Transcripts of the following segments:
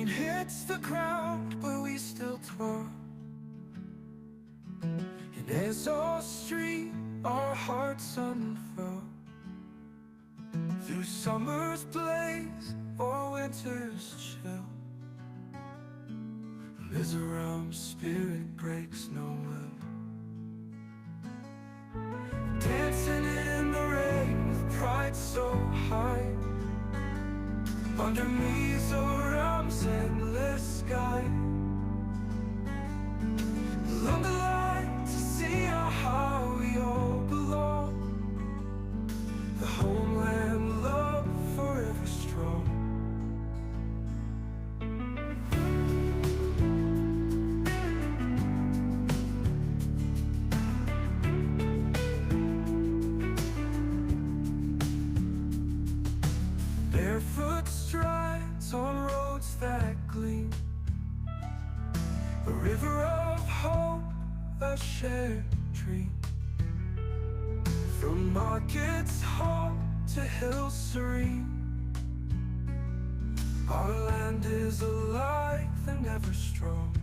Rain hits the ground, but we still talk. And as our street, our hearts unfurl. Through summer's blaze or winter's chill, Mizoram's spirit breaks no will. Dancing in the rain with pride so high, under Mizoram's endless sky. Along the line to see how we all belong. The homeland love forever strong. Barefoot strides on roads that gleam, a river of hope, a shared dream. From markets home to hills serene, our land is alive and ever strong.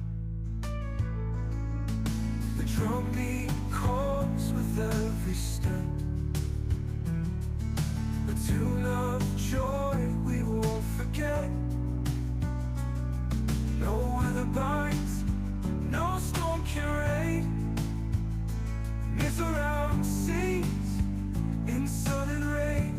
The drumbeat calls with every step, a tune of joy we won't forget. No weather binds, no storm can rain. Mizoram sings in sun and rain.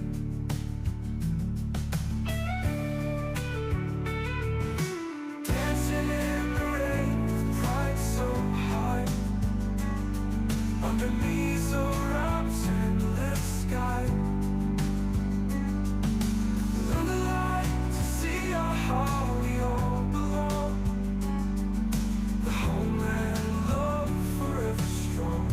Dancing in the rain with pride so high, under Mizoram's endless sky. On the line to see how we all belong. The homeland love forever strong.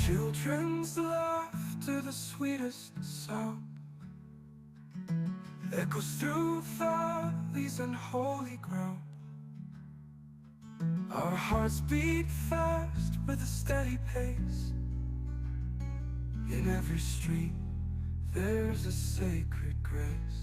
Children's laughter, the sweetest sound, echoes through valleys and holy ground. Our hearts beat fast with a steady pace. In every street there's a sacred grace.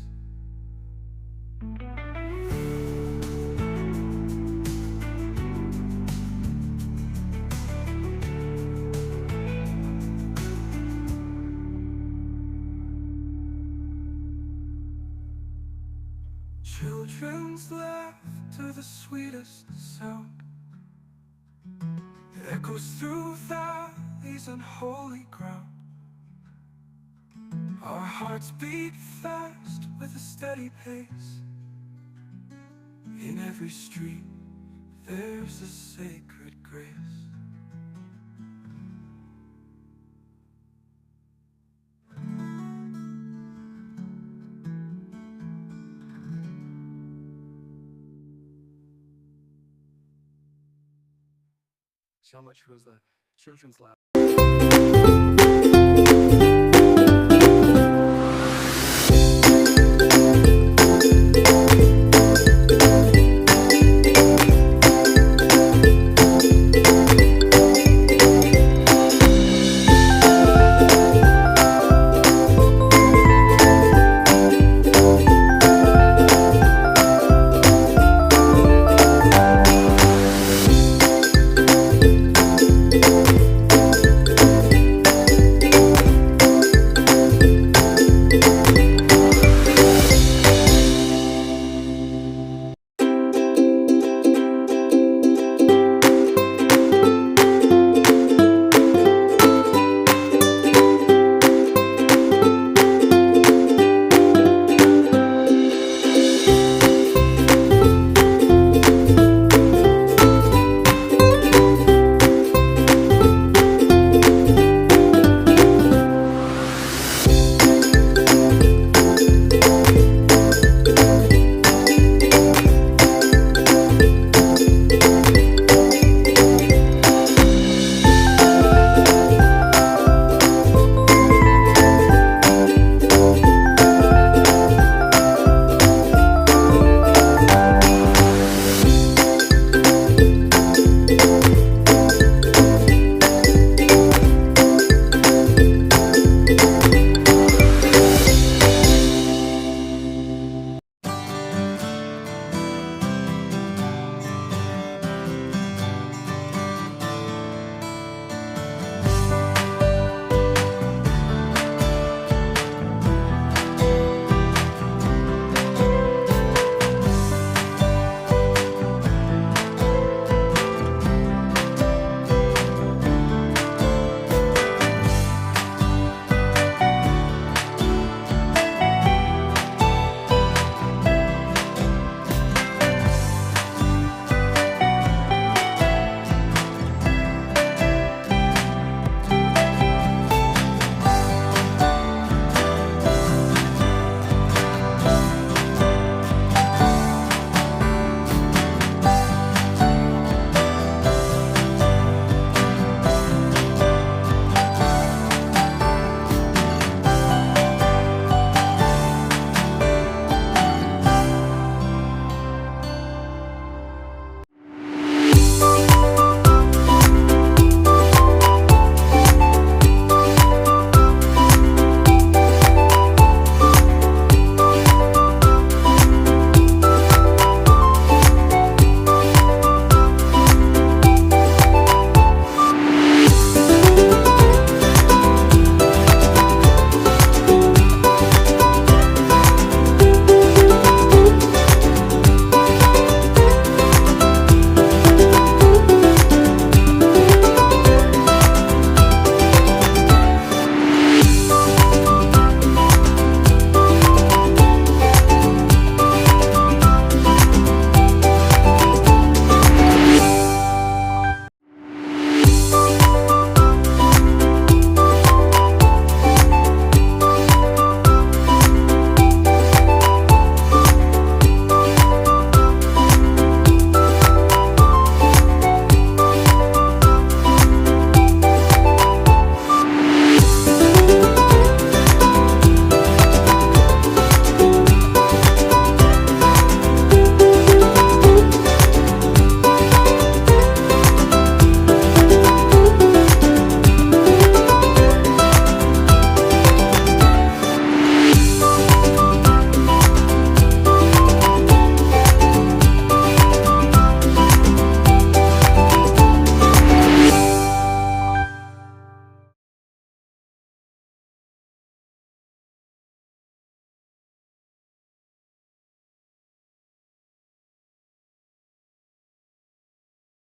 Children's laughter, the sweetest sound, echoes through valleys and holy ground. Our hearts beat fast with a steady pace. In every street there's a sacred grace. So much was the children's lab.